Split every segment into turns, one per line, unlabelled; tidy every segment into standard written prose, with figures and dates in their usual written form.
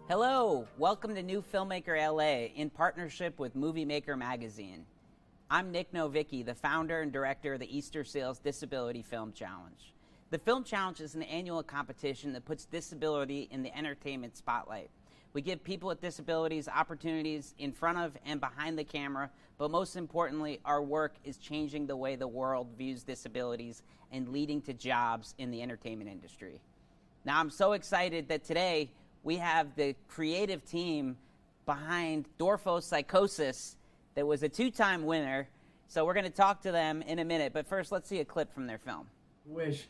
Hello, welcome to New Filmmaker LA in partnership with Movie Maker magazine. I'm Nick Novicki, the founder and director of the Easter Seals Disability Film Challenge. The Film Challenge is an annual competition that puts disability in the entertainment spotlight. We give people with disabilities opportunities in front of and behind the camera, but most importantly, our work is changing the way the world views disabilities and leading to jobs in the entertainment industry. Now, I'm so excited that today we have the creative team behind Psychosis that was a two-time winner. So we're going to talk to them in a minute. But first, let's see a clip from their film.
Wish.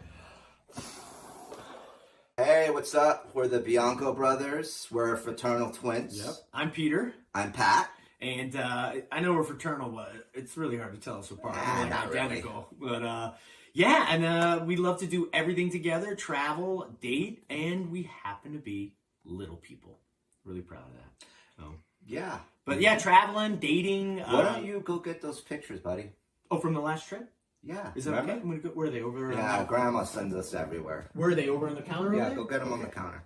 Hey, what's up? We're the Bianco brothers. We're fraternal twins.
Yep. I'm Peter.
I'm Pat.
And I know we're fraternal, but it's really hard to tell us apart. We're
not
identical. Really. But yeah, and we love to do everything together, travel, date, and we happen to be little people. Really proud of that. So,
yeah.
But yeah, traveling, dating.
Why don't you go get those pictures, buddy?
Oh, from the last trip?
Yeah.
Is that okay? I'm gonna go, where are they? Over?
Yeah, Grandma sends us everywhere.
Where are they? Over on the counter?
Yeah,
over there?
go get them on the counter.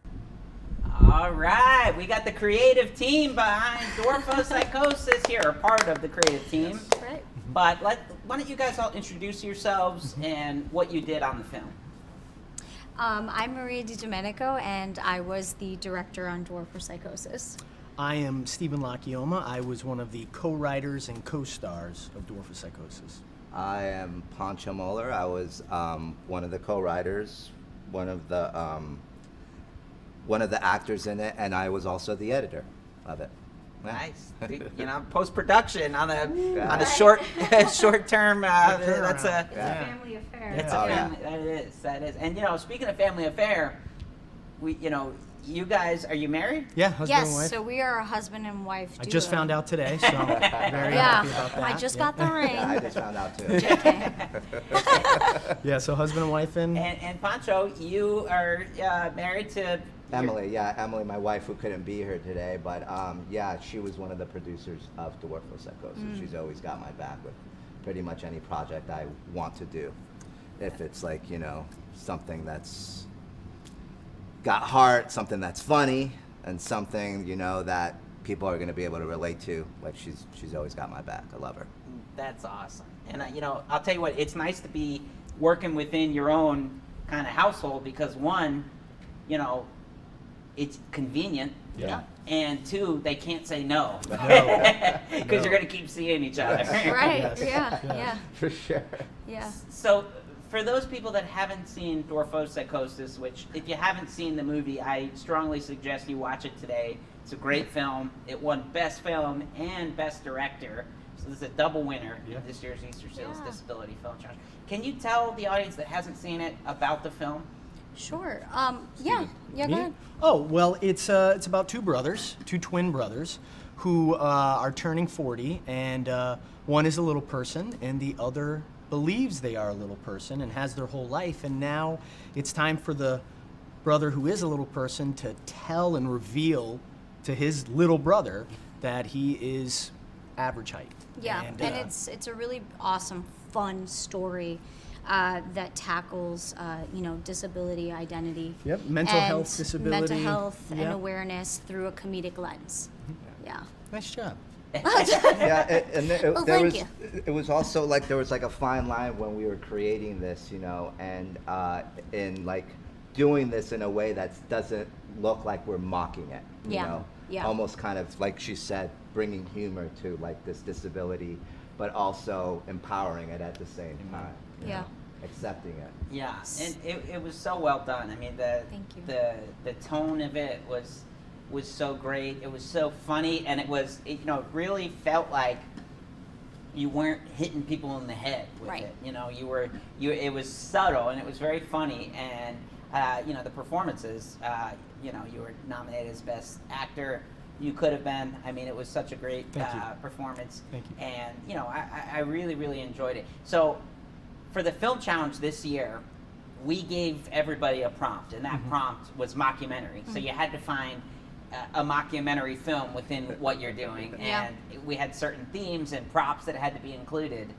All right, we got the creative team behind Psychosis here, or part of the creative team.
That's right.
But why don't you guys all introduce yourselves and what you did on the film?
I'm Maria DiDomenico, and I was the director on Psychosis.
I am Stephen LaChioma. I was one of the co-writers and co-stars of Psychosis.
I am Pancho. I was one of the co-writers, one of the actors in it, and I was also the editor of it. Yeah.
Nice. You know, post-production on a short term. That's a
Family affair.
It's a family. That is. And you know, speaking of family affair, you guys, are you married?
Yeah, husband and wife.
Yes, so we are a husband and wife duo.
I just found out today, so very happy about that.
I just got the ring.
Yeah, I just found out too.
Yeah, so husband and wife
And Pancho, you are married to
Emily, my wife, who couldn't be here today, but yeah, she was one of the producers of Psychosis. She's always got my back with pretty much any project I want to do. If it's like, you know, something that's got heart, something that's funny, and something, you know, that people are going to be able to relate to, like she's always got my back. I love her.
That's awesome. And you know, I'll tell you what, it's nice to be working within your own kind of household because one, you know, it's convenient.
Yeah.
And two, they can't say no.
No.
Because you're going to keep seeing each other.
Right,
Yes.
yeah.
For sure.
Yeah.
So, for those people that haven't seen Psychosis, which if you haven't seen the movie, I strongly suggest you watch it today. It's a great film. It won Best Film and Best Director. So this is a double winner of this year's Easter Seals Disability Film Challenge. Can you tell the audience that hasn't seen it about the film?
Sure. Yeah, go ahead.
Oh, well, it's about two twin brothers, who are turning 40, and one is a little person, and the other believes they are a little person and has their whole life, and now it's time for the brother who is a little person to tell and reveal to his little brother that he is average height.
Yeah, and it's a really awesome, fun story that tackles, disability identity.
Yep, mental health, disability.
Mental health and awareness through a comedic lens. Yeah.
Nice job.
Yeah,
Thank you.
It was also like there was like a fine line when we were creating this, you know, and in like doing this in a way that doesn't look like we're mocking it, you know, almost kind of like she said, bringing humor to like this disability, but also empowering it at the same time. You know, accepting it.
Yeah, and it was so well done. I mean,
Thank you.
the tone of it was so great. It was so funny, and it really felt like you weren't hitting people in the head with it. You know, it was subtle and it was very funny, and the performances. You were nominated as Best Actor. You could have been. I mean, it was such a great performance.
Thank you.
And I really, really enjoyed it. So, for the film challenge this year, we gave everybody a prompt, and that prompt was mockumentary. So you had to find a mockumentary film within what you're doing, and we had certain themes and props that had to be included.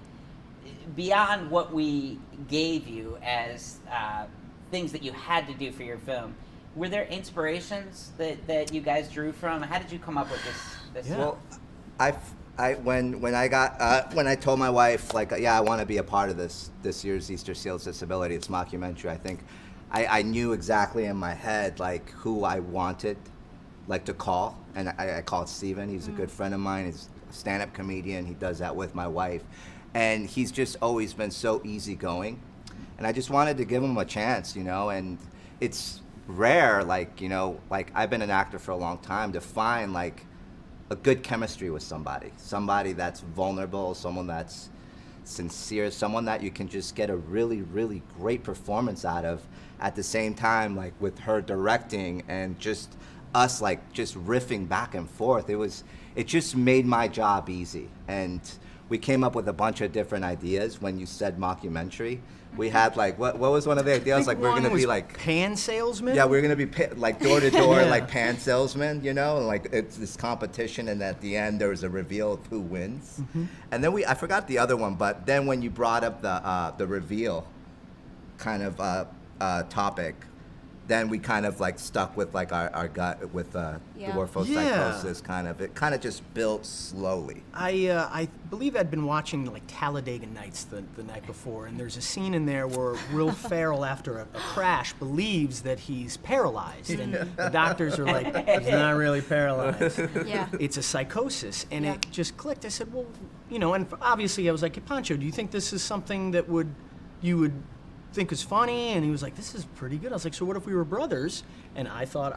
Beyond what we gave you as things that you had to do for your film, Were there inspirations that you guys drew from? How did you come up with this?
Yeah.
Well, when I told my wife, like, yeah, I want to be a part of this year's Easter Seals Disability, it's mockumentary. I think I knew exactly in my head like who I wanted, like, to call, and I called Steven. He's a good friend of mine. He's a stand-up comedian. He does that with my wife, and he's just always been so easygoing, and I just wanted to give him a chance, you know. And it's rare, like, you know, like, I've been an actor for a long time, to find like a good chemistry with somebody that's vulnerable, someone that's sincere, someone that you can just get a really, really great performance out of. At the same time, like, with her directing and just us, like, just riffing back and forth, it just made my job easy. And we came up with a bunch of different ideas. When you said mockumentary, we had, like, what was one of the ideas? Like, we're gonna be like
pan salesman.
yeah, we're gonna be like door to door,
Yeah.
like pan salesman, you know, and like it's this competition, and at the end there was a reveal of who wins. And then I forgot the other one, but then when you brought up the reveal kind of topic, then we kind of like stuck with like our gut with
Yeah.
dwarfopsychosis. It kind of just built slowly.
I believe I'd been watching like Talladega Nights the night before, and there's a scene in there where Will Ferrell, after a crash, believes that he's paralyzed, and the doctors are like, he's not really paralyzed.
Yeah.
It's a psychosis, and
Yeah.
it just clicked. I said, well, you know, and obviously I was like, hey, Pancho, do you think this is something that you would think is funny? And he was like, this is pretty good. I was like, so what if we were brothers? And I thought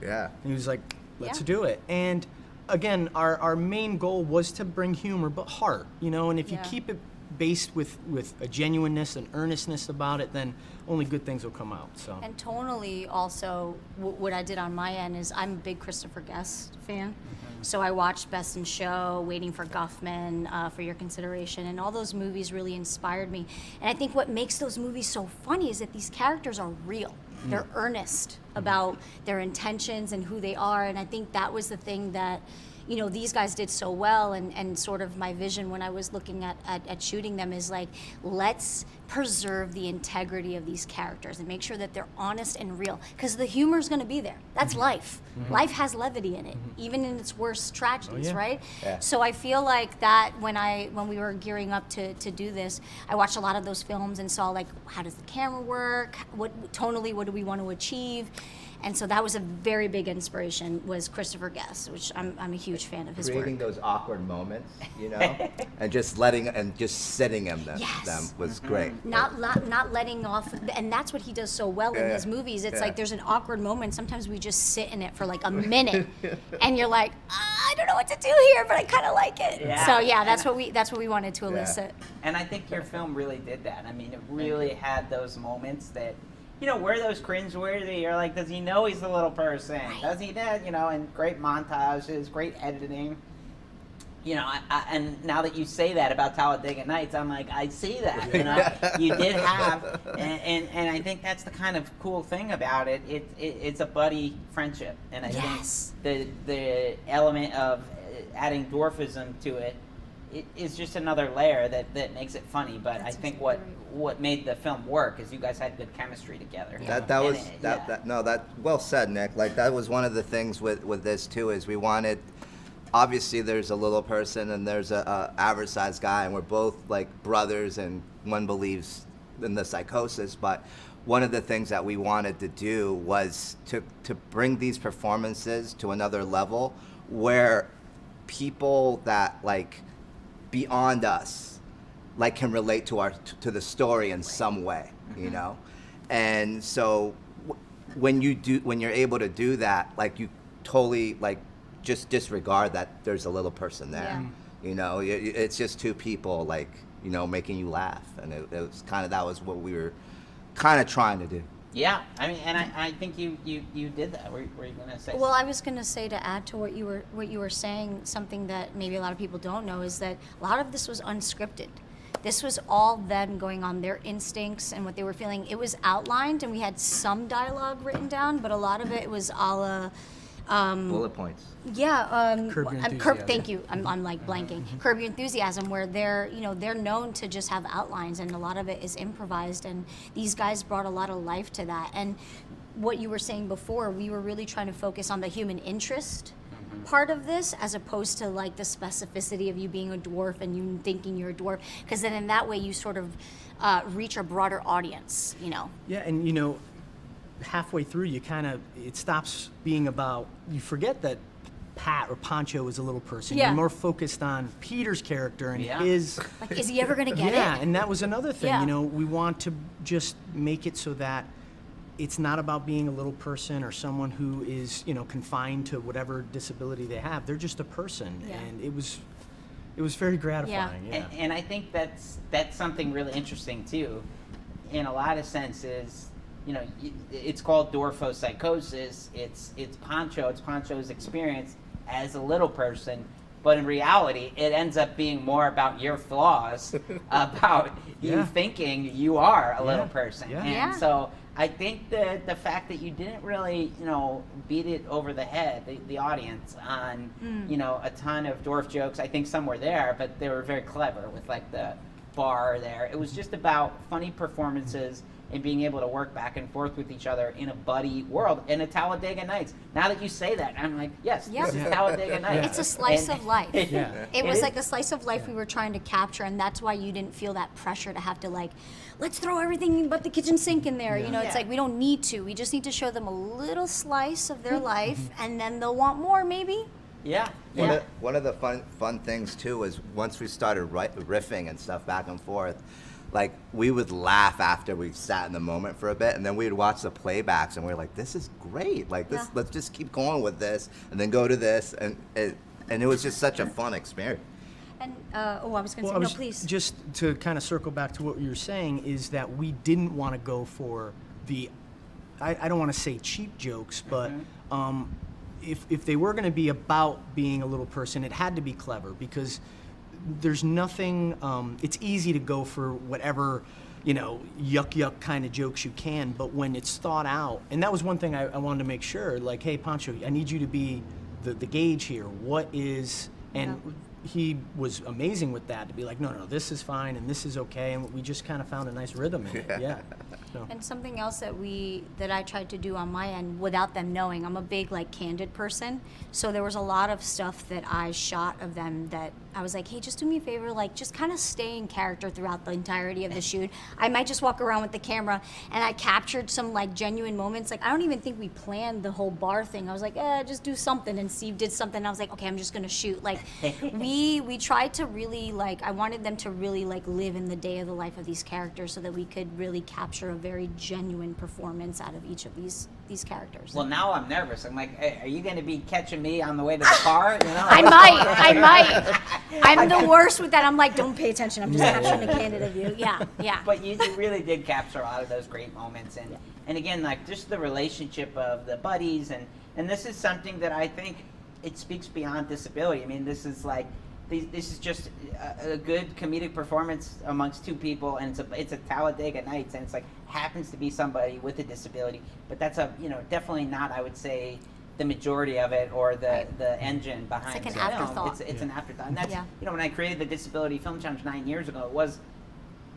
Yeah.
and he was like, let's
Yeah.
do it. And again, our main goal was to bring humor, but heart, you know, and if you
Yeah.
keep it based with a genuineness and earnestness about it, then only good things will come out. So
And tonally, also, what I did on my end is I'm a big Christopher Guest fan. So I watched Best in Show, Waiting for Guffman, For Your Consideration, and all those movies really inspired me. And I think what makes those movies so funny is that these characters are real. They're earnest about their intentions and who they are. And I think that was the thing that, you know, these guys did so well. And sort of my vision when I was looking at shooting them is like, let's preserve the integrity of these characters and make sure that they're honest and real, because the humor is going to be there. That's life. Life has levity in it, even in its worst tragedies,
yeah.
right?
Yeah.
So I feel like that when we were gearing up to do this, I watched a lot of those films and saw, like, how does the camera work? What tonally, what do we want to achieve? And so that was a very big inspiration, was Christopher Guest, which I'm a huge fan of his
Creating
work.
those awkward moments, you know, and just sitting in them,
Yes.
was great.
Not letting off, and that's what he does so well in
Yeah.
his movies. It's
Yeah.
like there's an awkward moment. Sometimes we just sit in it for like a minute, and you're like, I don't know what to do here, but I kind of like it.
Yeah.
So yeah, that's what we wanted to elicit.
And I think your film really did that. I mean, it really had those moments that, you know, were those cringeworthy. You're like, does he know he's a little person? Does he know? You know, and great montages, great editing. You know, and now that you say that about Talladega Nights, I'm like, I see that. You know, you did have, and I think that's the kind of cool thing about it. It's a buddy friendship, and I
Yes.
think the element of adding dwarfism to it is just another layer that makes it funny. But
That's
I think
exactly
what made the film work is you guys had good chemistry together.
That well said, Nick. Like, that was one of the things with this too, is we wanted, obviously there's a little person and there's a average sized guy, and we're both like brothers, and one believes in the psychosis. But one of the things that we wanted to do was to bring these performances to another level, where people that, like, beyond us, like, can relate to the story in some way, you know. And so when you're able to do that, like, you totally, like, just disregard that there's a little person there.
Yeah.
You know, it's just two people, like, you know, making you laugh, and it was kind of, that was what we were kind of trying to do.
Yeah, I mean, and I think you did that. Were you going to say?
Well, I was going to say, to add to what you were saying, something that maybe a lot of people don't know is that a lot of this was unscripted. This was all them going on their instincts and what they were feeling. It was outlined, and we had some dialogue written down, but a lot of it was a la
Bullet points.
Yeah,
Curb Your Enthusiasm.
thank you. I'm like blanking. Curb Your Enthusiasm, where they're known to just have outlines, and a lot of it is improvised. And these guys brought a lot of life to that. And what you were saying before, we were really trying to focus on the human interest part of this, as opposed to like the specificity of you being a dwarf and you thinking you're a dwarf, because then in that way you sort of reach a broader audience, you know.
Yeah, and you know, halfway through it stops being about, you forget that Pat or Pancho is a little person.
Yeah.
You're more focused on Peter's character and
Yeah.
his.
Like, is he ever gonna get
Yeah,
it?
and that was another thing.
Yeah.
You know, we want to just make it so that it's not about being a little person or someone who is, you know, confined to whatever disability they have. They're just a person,
Yeah.
and it was very gratifying. Yeah.
And I think that's something really interesting too, in a lot of senses. You know, it's called dwarfopsychosis. It's Pancho's experience as a little person, but in reality, it ends up being more about your flaws, about you
Yeah.
thinking you are a little
Yeah.
person.
Yeah.
And
Yeah.
so I think the fact that you didn't really, you know, beat it over the head, the audience, on, you know, a ton of dwarf jokes. I think some were there, but they were very clever with like the bar there. It was just about funny performances and being able to work back and forth with each other in a buddy world, in a Talladega Nights. Now that you say that, I'm like, yes,
Yeah.
this is Talladega Nights.
It's a slice
And-
of life.
Yeah.
It was
is.
like a slice of life we were trying to capture, and that's why you didn't feel that pressure to have to like, let's throw everything but the kitchen sink in there. You know, it's
Yeah.
like we don't need to. We just need to show them a little slice of their life, and then they'll want more, maybe.
Yeah.
One,
Yeah.
of, one of the fun things too is once we started riffing and stuff back and forth, like we would laugh after we sat in the moment for a bit, and then we'd watch the playbacks, and we are like, "This is great! Like this,
Yeah.
let's just keep going with this, and then go to this," and it was just such a fun experience.
And I was going to
Well,
say,
I
no,
was
please.
just to kind of circle back to what you were saying, is that we didn't want to go for the, I don't want to say cheap jokes, but if they were going to be about being a little person, it had to be clever, because there's nothing, it's easy to go for whatever, you know, yuck kind of jokes you can, but when it's thought out, and that was one thing I wanted to make sure, like, hey, Pancho, I need you to be the gauge here. What is, and he was amazing with that, to be like, no, this is fine and this is okay, and we just kind of found a nice rhythm in it. Yeah. So.
And something else that I tried to do on my end without them knowing, I'm a big like candid person. So there was a lot of stuff that I shot of them that I was like, hey, just do me a favor, like just kind of stay in character throughout the entirety of the shoot. I might just walk around with the camera, and I captured some like genuine moments. Like I don't even think we planned the whole bar thing. I was like, just do something, and Steve did something. And I was like, okay, I'm just gonna shoot. Like we tried to really like, I wanted them to really like live in the day of the life of these characters, so that we could really capture a very genuine performance out of each of these characters.
Well, now I'm nervous. I'm like, hey, are you going to be catching me on the way to the car? You know?
I might. I'm the worst with that. I'm like, don't pay attention. I'm just capturing a candid of you. Yeah.
But you really did capture a lot of those great moments, and again, like just the relationship of the buddies, and this is something that I think it speaks beyond disability. I mean, this is like, this is just a good comedic performance amongst two people, and it's a Talladega Nights, and it's like happens to be somebody with a disability, but that's definitely not, I would say, the majority of it, or the engine behind
It's like
the
an
film.
afterthought.
It's an afterthought, and that's
Yeah.
when I created the Disability Film Challenge 9 years ago, it was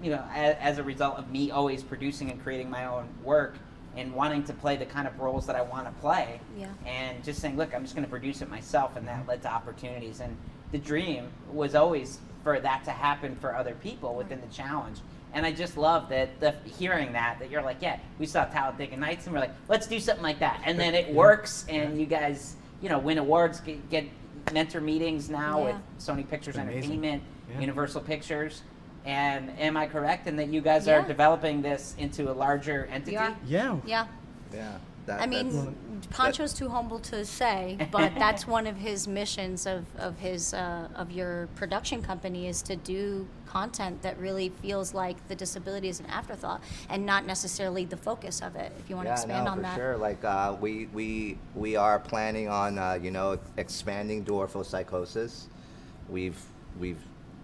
as a result of me always producing and creating my own work and wanting to play the kind of roles that I want to play, and just saying, look, I'm just going to produce it myself, and that led to opportunities. And the dream was always for that to happen for other people within the challenge. And I just love that hearing that you're like, yeah, we saw Talladega Nights, and we're like, let's do something like that, and then it works, and you guys, win awards, get mentor meetings now with Sony Pictures Entertainment, Universal Pictures. And am I correct in that you guys are developing this into a larger entity?
We are.
Yeah.
Yeah. I mean, Pancho's too humble to say, but that's one of his missions of your production company, is to do content that really feels like the disability is an afterthought and not necessarily the focus of it. If you want to expand on that.
Sure. Like we are planning on expanding dwarfopsychosis. We've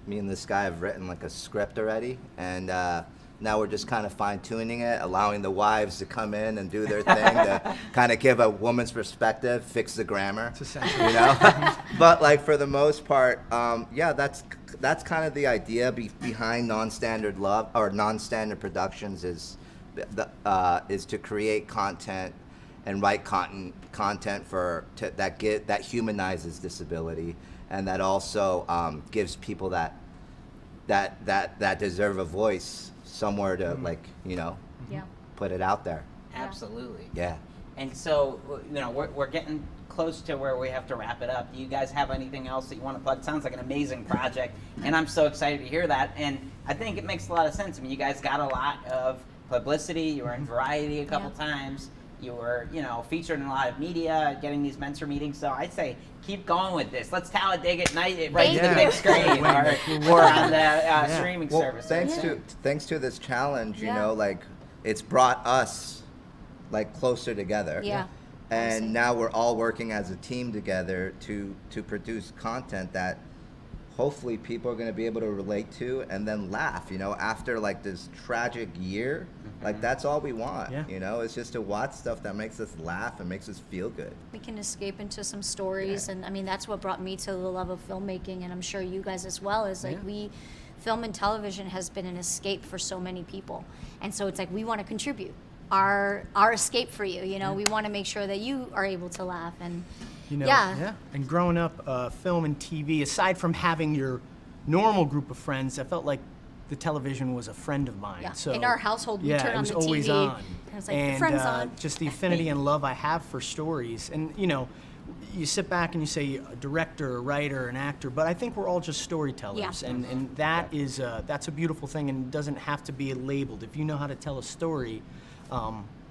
me and this guy have written like a script already, and now we're just kind of fine-tuning it, allowing the wives to come in and do their thing to kind of give a woman's perspective, fix the grammar, But like for the most part, that's kind of the idea behind non-standard love or non-standard productions, is to create content and write content that humanizes disability, and that also gives people that deserve a voice somewhere to
Yeah.
put it out there.
Absolutely.
Yeah.
And so, we're getting close to where we have to wrap it up. Do you guys have anything else that you want to plug? It sounds like an amazing project, and I'm so excited to hear that. And I think it makes a lot of sense. I mean, you guys got a lot of publicity. You were in Variety a couple times. You were, featured in a lot of media, getting these mentor meetings. So I'd say keep going with this. Let's Talladega at night, right to the big screen, or on the streaming service.
Thanks to this challenge, it's brought us closer together.
Yeah.
And now we're all working as a team together to produce content that hopefully people are going to be able to relate to and then laugh, after this tragic year. That's all we want. It's just to watch stuff that makes us laugh and makes us feel good.
We can escape into some stories, and I mean that's what brought me to the love of filmmaking, and I'm sure you guys as well. Is film and television has been an escape for so many people, and so it's we want to contribute our escape for you. We want to make sure that you are able to laugh and.
And growing up, film and TV, aside from having your normal group of friends, I felt like the television was a friend of mine.
Yeah.
So
in our household, we turn on the TV.
It was always on.
And it's the friend's on.
Just the affinity and love I have for stories. And, you sit back and you say a director, a writer, an actor, but I think we're all just storytellers.
Yeah.
And that is, that's a beautiful thing, and it doesn't have to be labeled. If you know how to tell a story,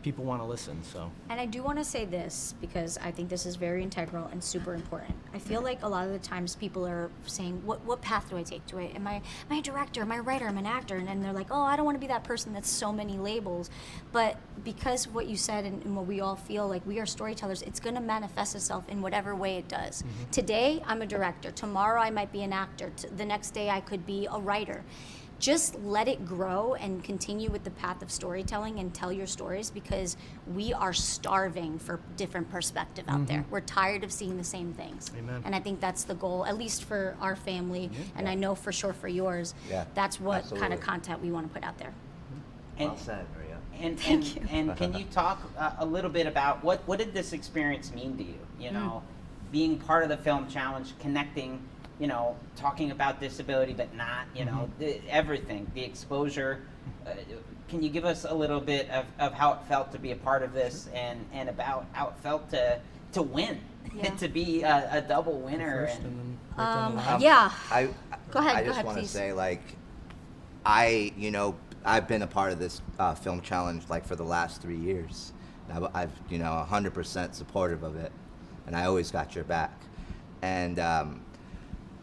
people want to listen. So. And
I do want to say this because I think this is very integral and super important. I feel like a lot of the times people are saying, what path do I take? Am I a director? Am I a writer? Am I an actor? And they're like, oh, I don't want to be that person that's so many labels. But because what you said and what we all feel like we are storytellers, it's going to manifest itself in whatever way it does. Today, I'm a director. Tomorrow, I might be an actor. The next day, I could be a writer. Just let it grow and continue with the path of storytelling and tell your stories, because we are starving for different perspective out there. We're tired of seeing the same things.
Amen.
And I think that's the goal, at least for our family, and I know for sure for yours.
Yeah,
that's what
absolutely.
kind of content we want to put out there.
Well said, Maria.
And can you talk a little bit about what did this experience mean to you? Being part of the Film Challenge, connecting, talking about disability, but not, everything, the exposure. Can you give us a little bit of how it felt to be a part of this, and about how it felt to win, to be a double winner?
First and then
Go ahead.
I just want to say, I've been a part of this film challenge for the last 3 years. I've 100% supportive of it, and I always got your back. And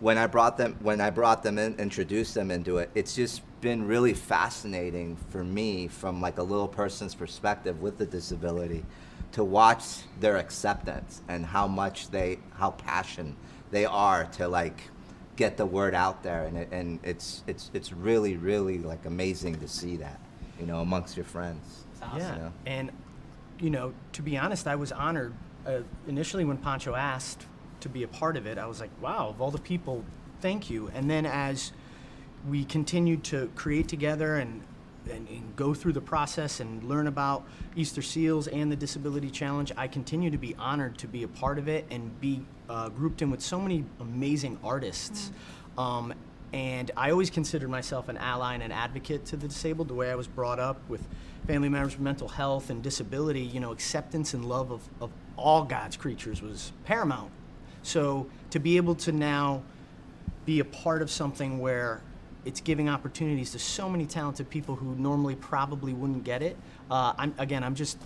when I brought them in, introduced them into it, it's just been really fascinating for me from a little person's perspective with the disability to watch their acceptance and how passionate they are to get the word out there, and it's really, really amazing to see that, amongst your friends.
Awesome.
Yeah. And to be honest, I was honored initially when Pancho asked to be a part of it. I was like, wow, of all the people, thank you. And then as we continued to create together and go through the process and learn about Easter Seals and the Disability Challenge, I continue to be honored to be a part of it and be grouped in with so many amazing artists. And I always considered myself an ally and an advocate to the disabled, the way I was brought up with family members with mental health and disability. Acceptance and love of all God's creatures was paramount. So to be able to now be a part of something where it's giving opportunities to so many talented people who normally probably wouldn't get it, I'm just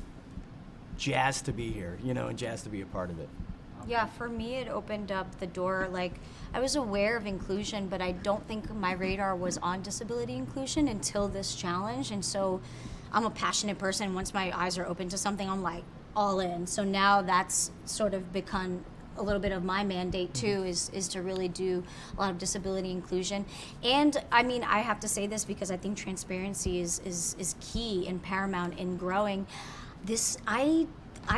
jazzed to be here, and jazzed to be a part of it.
Yeah, for me, it opened up the door. I was aware of inclusion, but I don't think my radar was on disability inclusion until this challenge. And so I'm a passionate person. Once my eyes are open to something, I'm all in. So now that's sort of become a little bit of my mandate too, is to really do a lot of disability inclusion. And I mean, I have to say this because I think transparency is key and paramount in growing this. I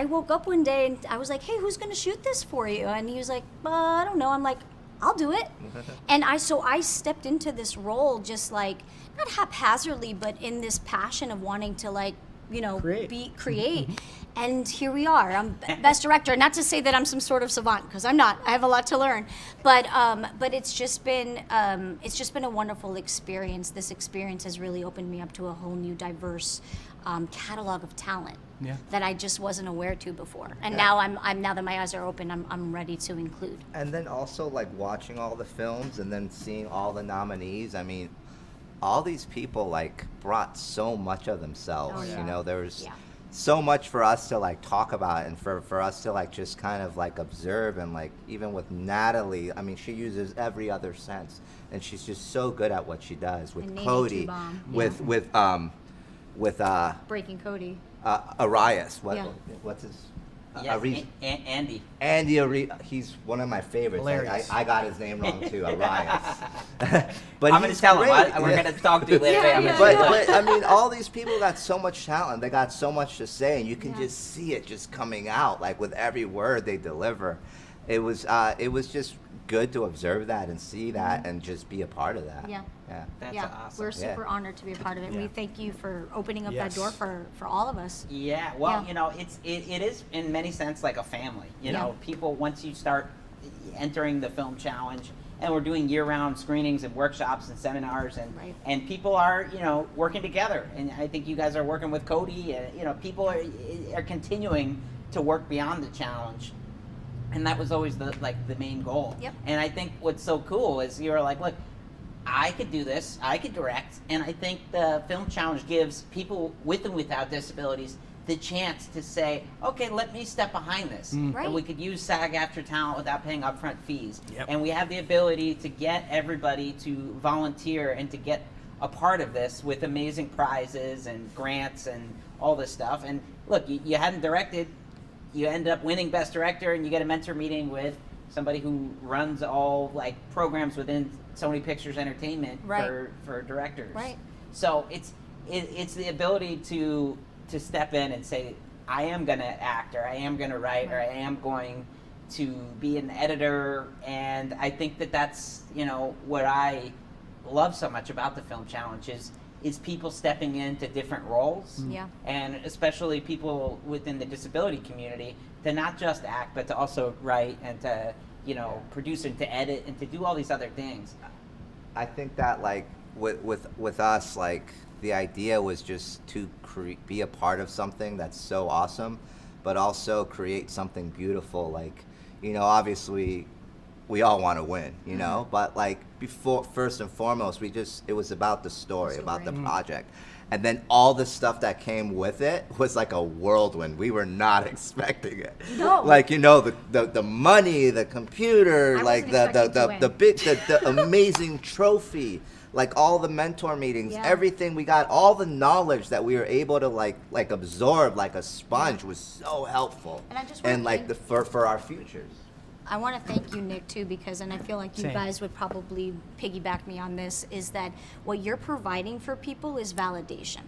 woke up one day and I was like, hey, who's gonna shoot this for you? And he was like, I don't know. I'm like, I'll do it. And I stepped into this role just not haphazardly, but in this passion of wanting to create. And here we are. I'm best director. Not to say that I'm some sort of savant, because I'm not. I have a lot to learn. But it's just been a wonderful experience. This experience has really opened me up to a whole new diverse catalog of talent that I just wasn't aware to before. And now now that my eyes are open, I'm ready to include.
And then also like watching all the films and then seeing all the nominees. I mean, all these people like brought so much of themselves. You know, there's so much for us to like talk about, and for us to like just kind of like observe. And like even with Natalie, I mean, she uses every other sense, and she's just so good at what she does. With Cody, with
Breaking Cody.
Arias, what's his?
Andy.
Andy, he's one of my favorites. I got his name wrong too, Arias. But
I'm going to tell him. We're going to talk to you later.
But I mean, all these people got so much talent. They got so much to say, and you can just see it just coming out, like with every word they deliver. It was just good to observe that and see that and just be a part of that.
That's awesome.
We're super honored to be a part of it. We thank you for opening up that door for all of us.
Yeah, well, you know, it is in many sense like a family. You know, people, once you start entering the film challenge, and we're doing year-round screenings and workshops and seminars, and people are, you know, working together. And I think you guys are working with Cody, and you know, people are continuing to work beyond the challenge. And that was always the main goal. And I think what's so cool is you're like, look, I could do this, I could direct, and I think the Film Challenge gives people with and without disabilities the chance to say, okay, let me step behind this. And we could use SAG-AFTRA talent without paying upfront fees. And we have the ability to get everybody to volunteer and to get a part of this with amazing prizes and grants and all this stuff. And look, you hadn't directed, you end up winning Best Director, and you get a mentor meeting with somebody who runs all like programs within Sony Pictures Entertainment for directors. So it's the ability to step in and say, I am going to act, or I am going to write, or I am going to be an editor. And I think that's, you know, what I love so much about the Film Challenge is people stepping into different roles. And especially people within the disability community to not just act, but to also write and to, you know, produce and to edit and to do all these other things.
I think that like with us, like the idea was just to be a part of something that's so awesome, but also create something beautiful. Like, you know, obviously we all want to win, you know, but like first and foremost, it was about the story, about the project. And then all the stuff that came with it was like a whirlwind. We were not expecting it.
No.
Like, you know, the money, the computer, like the amazing trophy, like all the mentor meetings, everything we got, all the knowledge that we were able to like absorb like a sponge was so helpful.
And I just
for our futures.
I want to thank you, Nick, too, because, and I feel like you guys would probably piggyback me on this, is that what you're providing for people is validation.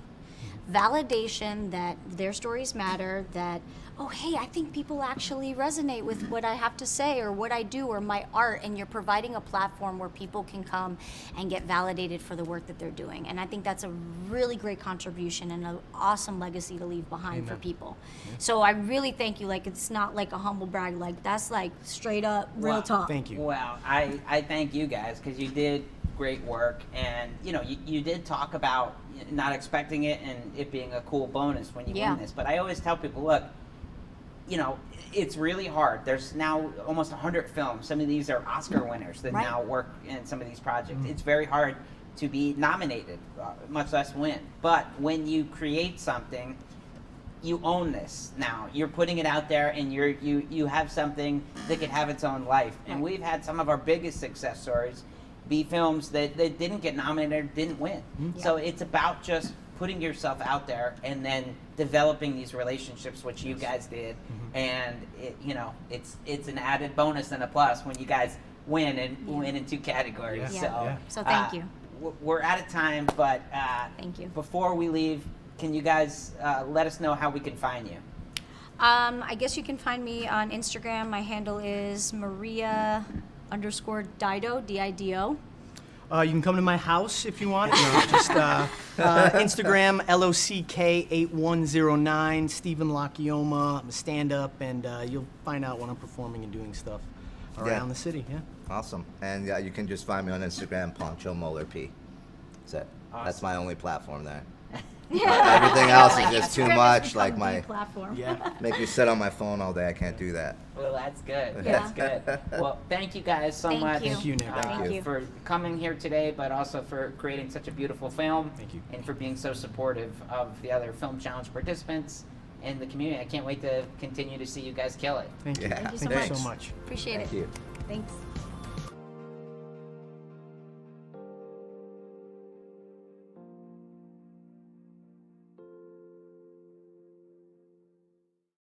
Validation that their stories matter, that, oh, hey, I think people actually resonate with what I have to say or what I do or my art, and you're providing a platform where people can come and get validated for the work that they're doing. And I think that's a really great contribution and an awesome legacy to leave behind for people. So I really thank you. Like, it's not like a humble brag, like that's like straight up real talk.
Thank you.
Well, I thank you guys, because you did great work, and you know, you did talk about not expecting it and it being a cool bonus when you win this. But I always tell people, look, you know, it's really hard. There's now almost 100 films. Some of these are Oscar winners that now work in some of these projects. It's very hard to be nominated, much less win. But when you create something, you own this now. You're putting it out there, and you have something that could have its own life. And we've had some of our biggest success stories be films that didn't get nominated or didn't win. So it's about just putting yourself out there and then developing these relationships, which you guys did. And you know, it's an added bonus and a plus when you guys win and win in 2 categories.
So thank you.
We're out of time, but
thank you.
Before we leave, can you guys let us know how we can find you?
I guess you can find me on Instagram. My handle is Maria_Dido, D-I-D-O.
You can come to my house if you want. No, just Instagram, LOCK8109, Stephen LaChioma. I'm a stand-up, and you'll find out when I'm performing and doing stuff around the city. Yeah.
Awesome. And you can just find me on Instagram, Pancho Moeller P. That's it.
Awesome.
That's my only platform there. Everything else is just too much. Like my
platform.
make me sit on my phone all day. I can't do that.
Well, that's good.
Yeah.
That's good. Well, thank you guys so
Thank
much.
you.
Thank you, Nick.
Thank you.
For coming here today, but also for creating such a beautiful film.
Thank you.
And for being so supportive of the other Film Challenge participants and the community. I can't wait to continue to see you guys kill it.
Thank you.
Yeah.
Thank you so
Thank you
much.
so much.
Appreciate
Thank
it.
you.
Thanks.